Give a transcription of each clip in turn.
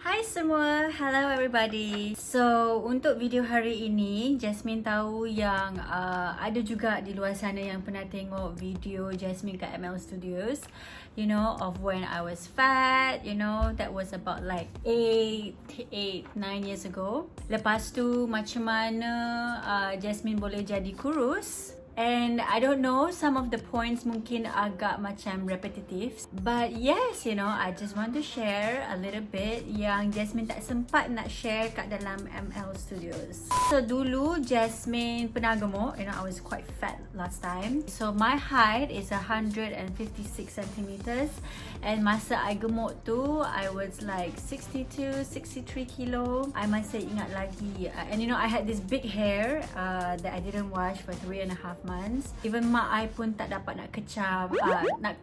Hai semua, hello everybody. So untuk video hari ini, Jasmine tahu yang ada juga di luar sana yang pernah tengok video Jasmine kat ML Studios, you know, of when I was fat, you know, that was about like 9 years ago. Lepas tu macam mana Jasmine boleh jadi kurus. And I don't know, some of the points mungkin agak macam repetitive, but yes, you know, I just want to share a little bit yang Jasmine tak sempat nak share kat dalam ML Studios. So dulu Jasmine pernah gemuk, you know, I was quite fat last time. So my height is 156 centimeters, and masa I gemuk tu I was like 62, 63 kilo. I masih ingat lagi, and you know, I had this big hair that I didn't wash for 3.5 months. Even mak I pun tak dapat nak kecam, nak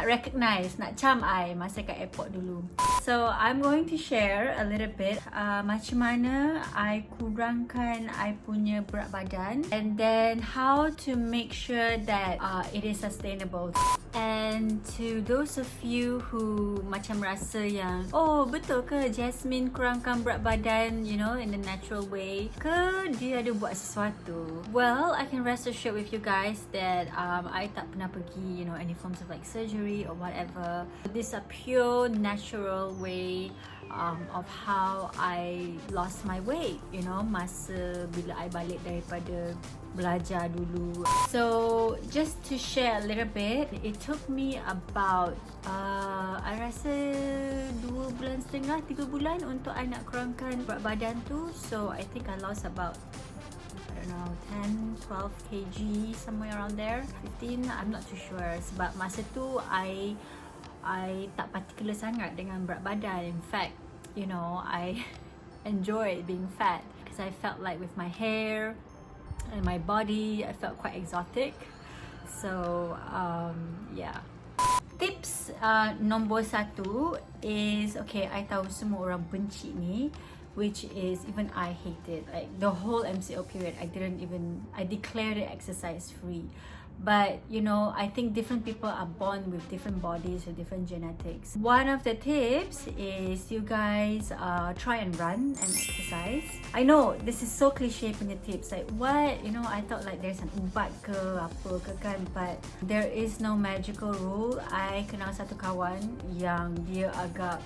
recognize, nak cam I masa kat airport dulu. So I'm going to share a little bit macam mana I kurangkan I punya berat badan, and then how to make sure that it is sustainable. And to those of you who macam rasa yang, oh betul ke Jasmine kurangkan berat badan, you know, in the natural way, ke dia ada buat sesuatu? Well, I can rest assured with you guys that I tak pernah pergi, you know, any forms of like surgery or whatever. This is a pure natural way of how I lost my weight, you know, masa bila I balik daripada belajar dulu. So just to share a little bit, it took me about I rasa 2.5 bulan, 3 bulan untuk I nak kurangkan berat badan tu. So I think I lost about, I don't know, 10, 12 kg, somewhere around there, 15, I'm not too sure. Sebab masa tu I tak particular sangat dengan berat badan. In fact, you know, I enjoyed being fat because I felt like with my hair and my body, I felt quite exotic. So yeah. Tips nombor 1 is, okay, I tahu semua orang benci ni, which is even I hate it. Like the whole MCO period, I declared it exercise free. But you know, I think different people are born with different bodies with different genetics. One of the tips is you guys try and run and exercise. I know this is so cliche punya tips, like what, you know, I thought like there's an ubat ke apa ke kan, but there is no magical rule. I kenal satu kawan yang dia agak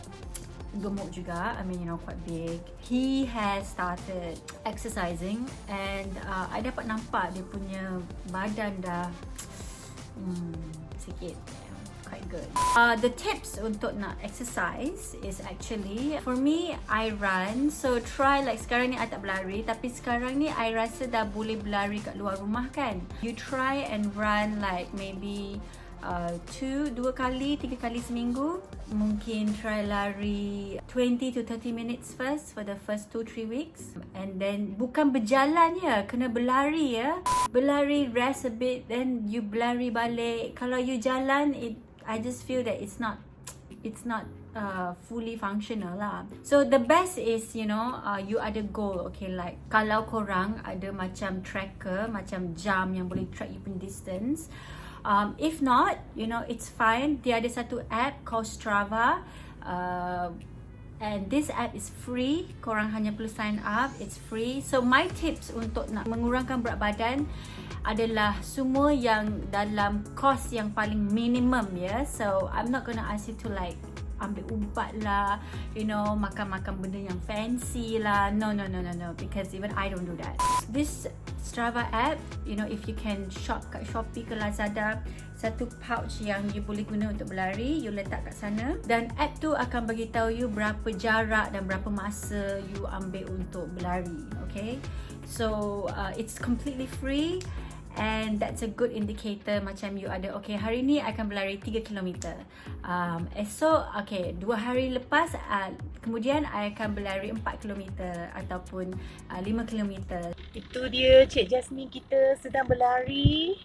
gemuk juga, I mean, you know, quite big. He has started exercising, and I dapat nampak dia punya badan dah sikit, quite good. The tips untuk nak exercise is actually, for me, I run. So try, like sekarang ni I tak berlari, tapi sekarang ni I rasa dah boleh berlari kat luar rumah kan. You try and run like maybe 2 kali, 3 kali seminggu. Mungkin try lari 20 to 30 minutes first for the first 2-3 weeks, and then bukan berjalan ya, kena berlari ya. Berlari, rest a bit, then you berlari balik. Kalau you jalan, I just feel that it's not fully functional lah. So the best is, you know, you ada goal, okay, like kalau korang ada macam tracker, macam jam yang boleh track you punya distance. If not, you know, it's fine. Dia ada satu app called Strava, and this app is free. Korang hanya perlu sign up, it's free. So my tips untuk nak mengurangkan berat badan adalah semua yang dalam kos yang paling minimum ya. So I'm not gonna ask you to like ambil ubat lah, you know, makan benda yang fancy lah. No, because even I don't do that. This Strava app, you know, if you can shop kat Shopee ke Lazada, satu pouch yang you boleh guna untuk berlari, you letak kat sana, dan app tu akan bagi tahu you berapa jarak dan berapa masa you ambil untuk berlari, okay? So it's completely free. And that's a good indicator macam you ada, okay, hari ni I akan berlari 3 km. Esok, okay, 2 hari lepas, kemudian I akan berlari 4 km ataupun 5 km. Itu dia Cik Jasmine kita sedang berlari.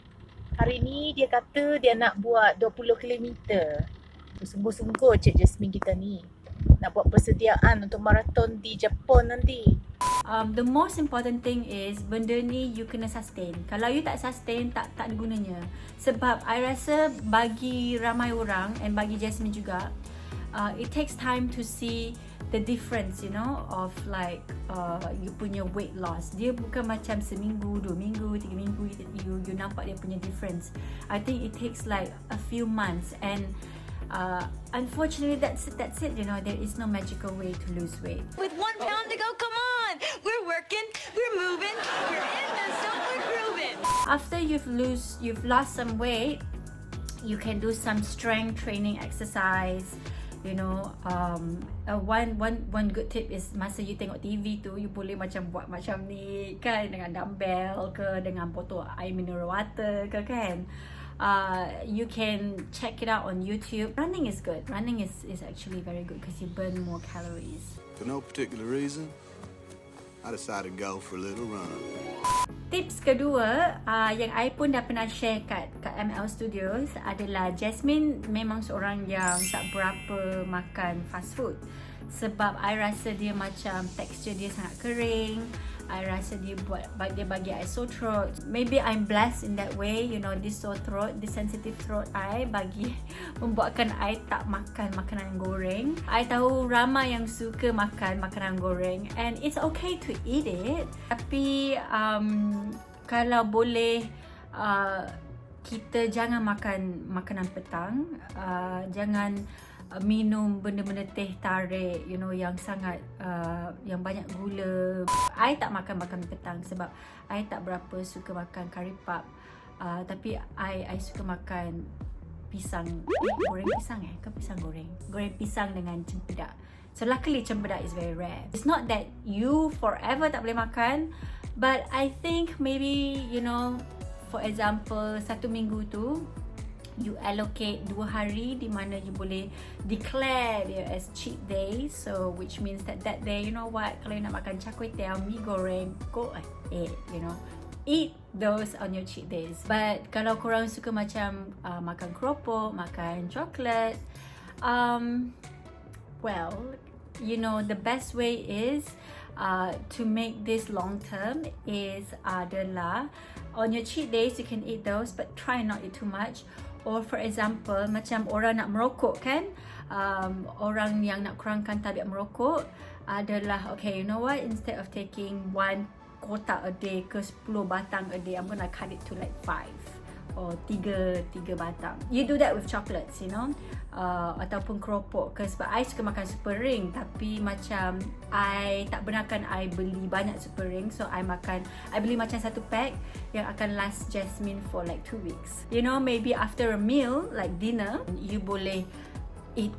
Hari ni dia kata dia nak buat 20 km. Sungguh-sungguh Cik Jasmine kita ni nak buat persediaan untuk maraton di Jepun nanti. The most important thing is benda ni you kena sustain. Kalau you tak sustain, tak ada gunanya. Sebab I rasa bagi ramai orang, and bagi Jasmine juga, it takes time to see the difference, you know, of like you punya weight loss. Dia bukan macam seminggu, 2 minggu, 3 minggu you nampak dia punya difference. I think it takes like a few months, and unfortunately that's it, you know. There is no magical way to lose weight. With 1 pound to go, come on! We're working, we're moving, we're in the zone, we're grooving. After you've lost some weight, you can do some strength training exercise. You know, one good tip is masa you tengok TV tu, you boleh macam buat macam ni kan, dengan dumbbell ke, dengan botol air mineral water ke kan. You can check it out on YouTube. Running is good. Running is actually very good because you burn more calories. For no particular reason, I decided to go for a little run. Tips kedua yang I pun dah pernah share kat ML Studios adalah Jasmine memang seorang yang tak berapa makan fast food. Sebab I rasa dia macam tekstur dia sangat kering. I rasa dia bagi I sore throat. Maybe I'm blessed in that way, you know, this sore throat, this sensitive throat I membuatkan I tak makan makanan goreng. I tahu ramai yang suka makan makanan goreng, and it's okay to eat it. Tapi kalau boleh kita jangan makan makanan petang, jangan minum benda-benda teh tarik, you know, yang sangat yang banyak gula. I tak makan petang sebab I tak berapa suka makan kari pap. Tapi I suka makan pisang, goreng pisang ke pisang goreng pisang dengan cempedak. So luckily cempedak is very rare. It's not that you forever tak boleh makan, but I think maybe, you know, for example, 1 minggu tu you allocate 2 hari di mana you boleh declare dia as cheat day. So which means that day, you know what, kalau you nak makan char kway teow, mi goreng, go ahead, you know, eat those on your cheat days. But kalau korang suka macam makan keropok, makan coklat, well, you know, the best way is to make this long term is adalah on your cheat days you can eat those, but try not eat too much. Or for example, macam orang nak merokok kan, orang yang nak kurangkan tabiat merokok adalah, okay, you know what, instead of taking 1 kotak a day ke 10 batang a day, I'm gonna cut it to like 5 or 3 batang. You do that with chocolates, you know, ataupun keropok ke, sebab I suka makan super ring, tapi macam I tak benarkan I beli banyak super ring. So I beli macam 1 pack yang akan last Jasmine for like 2 weeks. You know, maybe after a meal like dinner, you boleh eat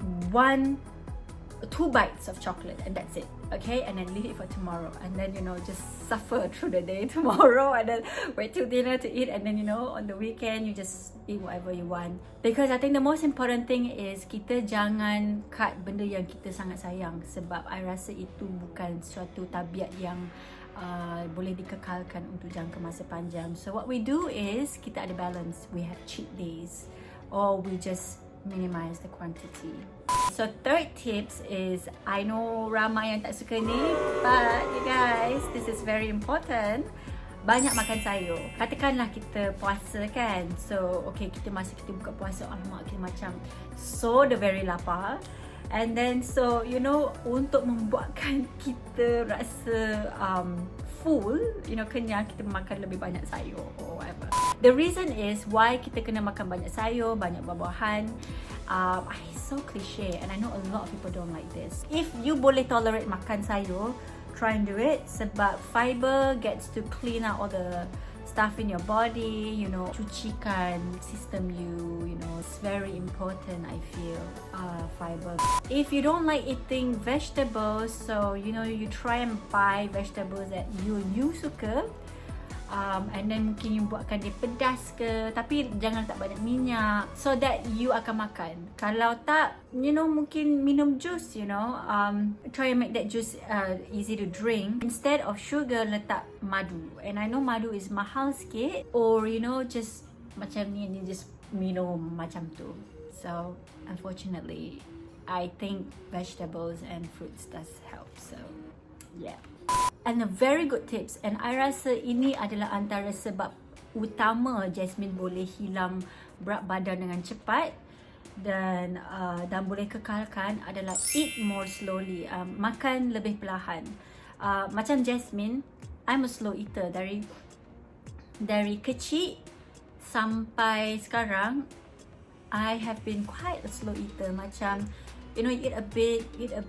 2 bites of chocolate and that's it, okay, and then leave it for tomorrow, and then, you know, just suffer through the day tomorrow, and then wait till dinner to eat, and then, you know, on the weekend you just eat whatever you want. Because I think the most important thing is kita jangan cut benda yang kita sangat sayang, sebab I rasa itu bukan suatu tabiat yang boleh dikekalkan untuk jangka masa panjang. So what we do is kita ada balance. We have cheat days, or we just minimize the quantity. So third tips is, I know ramai yang tak suka ni, but you guys, this is very important. Banyak makan sayur. Katakanlah kita puasa kan, so okay, masa kita buka puasa, alamak, kita macam the very lapar. And then so, you know, untuk membuatkan kita rasa full, you know, kenyang, kita makan lebih banyak sayur or whatever. The reason is why kita kena makan banyak sayur, banyak buah-buahan. It's so cliche, and I know a lot of people don't like this. If you boleh tolerate makan sayur, try and do it, sebab fiber gets to clean out all the stuff in your body, you know, cucikan sistem you know, it's very important, I feel, fiber. If you don't like eating vegetables, so, you know, you try and buy vegetables that you suka, and then mungkin you buatkan dia pedas ke, tapi jangan tak banyak minyak, so that you akan makan. Kalau tak, you know, mungkin minum jus, you know, try and make that juice easy to drink. Instead of sugar, letak madu, and I know madu is mahal sikit, or, you know, just macam ni, just minum macam tu. So unfortunately, I think vegetables and fruits does help. So yeah. And a very good tips, and I rasa ini adalah antara sebab utama Jasmine boleh hilang berat badan dengan cepat, dan boleh kekalkan adalah eat more slowly, makan lebih perlahan. Macam Jasmine, I'm a slow eater dari kecil sampai sekarang. I have been quite a slow eater. Macam, you know, you eat a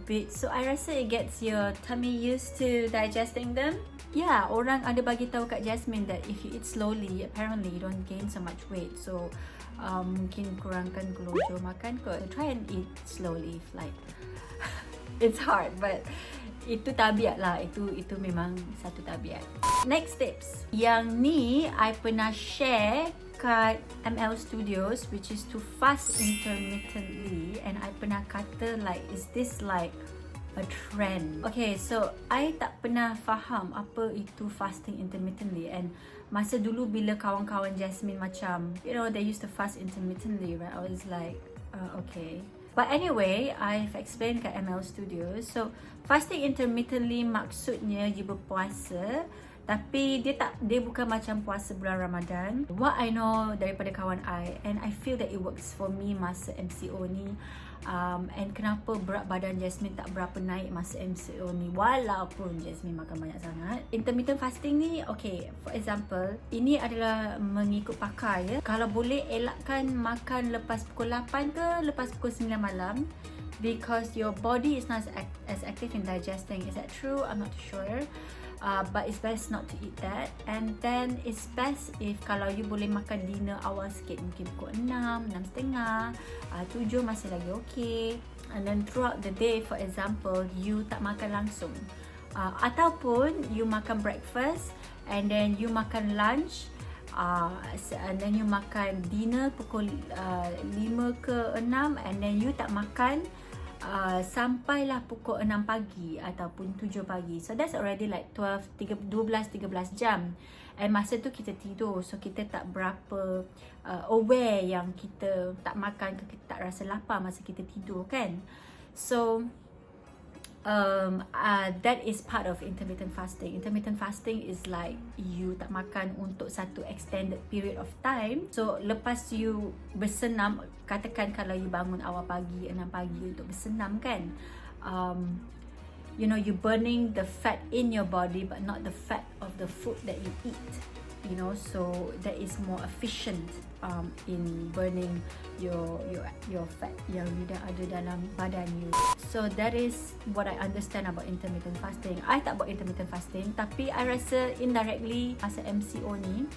bit. So I rasa it gets your tummy used to digesting them. Yeah, orang ada bagi tahu kat Jasmine that if you eat slowly, apparently you don't gain so much weight. So mungkin kurangkan kelojo makan kot. Try and eat slowly, like it's hard, but itu tabiat lah. Itu memang satu tabiat. Next tips. Yang ni I pernah share kat ML Studios, which is to fast intermittently, and I pernah kata like, is this like a trend? Okay, so I tak pernah faham apa itu fasting intermittently, and masa dulu bila kawan-kawan Jasmine macam, you know, they used to fast intermittently, right? I was like, okay. But anyway, I've explained kat ML Studios. So fasting intermittently maksudnya you berpuasa, tapi dia bukan macam puasa bulan Ramadan. What I know daripada kawan I, and I feel that it works for me masa MCO ni, and kenapa berat badan Jasmine tak berapa naik masa MCO ni walaupun Jasmine makan banyak sangat. Intermittent fasting ni, okay, for example, ini adalah mengikut pakar ya. Kalau boleh elakkan makan lepas pukul 8 ke lepas pukul 9 malam, because your body is not as active in digesting. Is that true? I'm not too sure. But it's best not to eat that. And then it's best if kalau you boleh makan dinner awal sikit, mungkin pukul 6, 6.30, 7 masih lagi okay. And then throughout the day, for example, you tak makan langsung, ataupun you makan breakfast and then you makan lunch, and then you makan dinner pukul 5 ke 6, and then you tak makan sampailah pukul 6 pagi ataupun 7 pagi. So that's already like 12-13 jam. And masa tu kita tidur, so kita tak berapa aware yang kita tak makan ke kita tak rasa lapar masa kita tidur kan. So that is part of intermittent fasting. Intermittent fasting is like you tak makan untuk satu extended period of time. So lepas you bersenam, katakan kalau you bangun awal pagi 6 pagi untuk bersenam kan, you know, you burning the fat in your body but not the fat of the food that you eat, you know, so that is more efficient in burning your fat yang ada dalam badan you. So that is what I understand about intermittent fasting. I tak buat intermittent fasting, tapi I rasa indirectly masa MCO ni,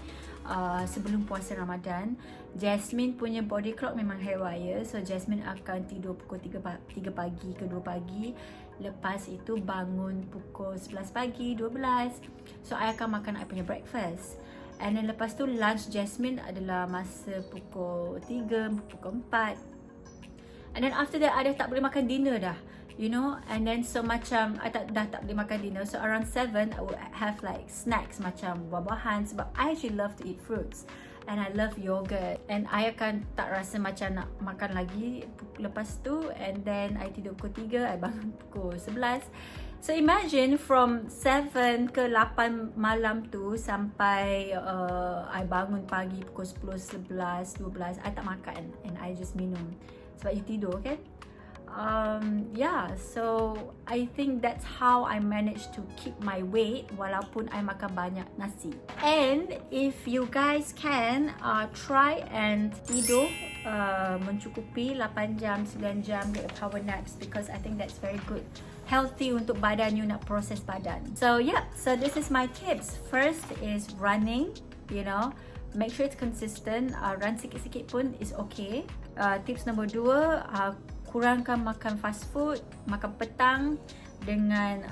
sebelum puasa Ramadan, Jasmine punya body clock memang haywire. So Jasmine akan tidur pukul 3 pagi ke 2 pagi. Lepas itu bangun pukul 11 pagi, 12. So I akan makan I punya breakfast. And then lepas tu lunch Jasmine adalah masa pukul 3, pukul 4. And then after that, I dah tak boleh makan dinner dah, you know. And then so macam I dah tak boleh makan dinner. So around 7, I would have like snacks macam buah-buahan, sebab I actually love to eat fruits. And I love yogurt. And I akan tak rasa macam nak makan lagi lepas tu. And then I tidur pukul 3, I bangun pukul 11. So imagine from 7 ke 8 malam tu sampai I bangun pagi pukul 10, 11, 12, I tak makan and I just minum. Sebab you tidur kan? Yeah, so I think that's how I managed to keep my weight walaupun I makan banyak nasi. And if you guys can try and tidur mencukupi 8 jam, 9 jam, get a power naps, because I think that's very good, healthy untuk badan you, nak proses badan. So yeah, so this is my tips. First is running, you know, make sure it's consistent. Run sikit-sikit pun is okay. Tips number 2, kurangkan makan fast food, makan petang dengan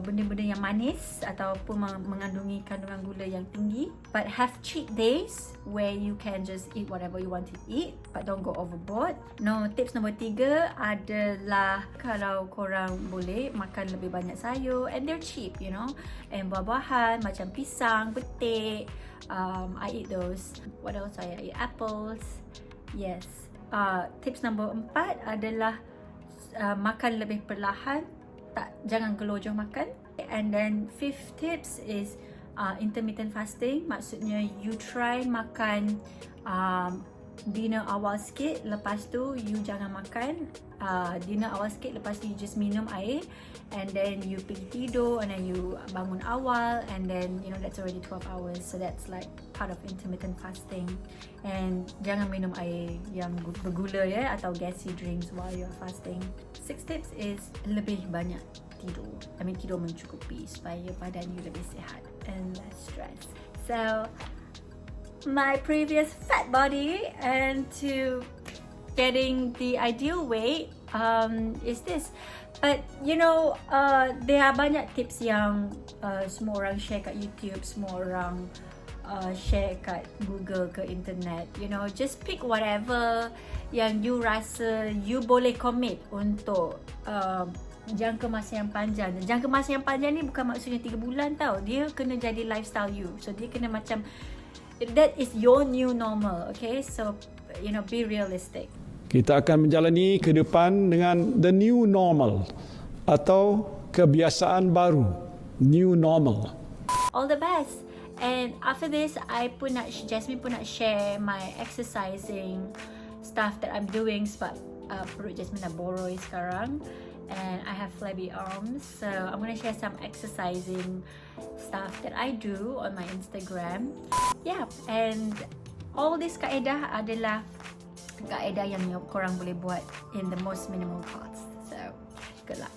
benda-benda yang manis ataupun mengandungi kandungan gula yang tinggi. But have cheat days where you can just eat whatever you want to eat, but don't go overboard. No, tips nombor 3 adalah kalau korang boleh makan lebih banyak sayur, and they're cheap, you know, and buah-buahan macam pisang, betik. I eat those. What else I eat? Apples. Yes. Tips nombor 4 adalah makan lebih perlahan, jangan gelojoh makan. And then 5th tips is intermittent fasting. Maksudnya you try makan dinner awal sikit, lepas tu you jangan makan. Dinner awal sikit, lepas tu you just minum air, and then you pergi tidur, and then you bangun awal, and then you know that's already 12 hours. So that's like part of intermittent fasting. And jangan minum air yang bergula ya, atau gassy drinks while you're fasting. 6 tips is lebih banyak tidur. Tidur mencukupi supaya badan you lebih sihat and less stress. So my previous fat body and to getting the ideal weight is this. But you know, there are banyak tips yang semua orang share kat YouTube, semua orang share kat Google, ke internet. You know, just pick whatever yang you rasa you boleh commit untuk jangka masa yang panjang. Jangka masa yang panjang ni bukan maksudnya 3 bulan tau. Dia kena jadi lifestyle you. So dia kena macam, that is your new normal. Okay, so you know, be realistic. Kita akan menjalani ke depan dengan the new normal atau kebiasaan baru, new normal. All the best. And after this, Jasmine pun nak share my exercising stuff that I'm doing sebab perut Jasmine dah boroi sekarang. And I have flabby arms, so I'm going to share some exercising stuff that I do on my Instagram. Yeah, and all this kaedah adalah kaedah yang korang boleh buat in the most minimal cost. So, good luck.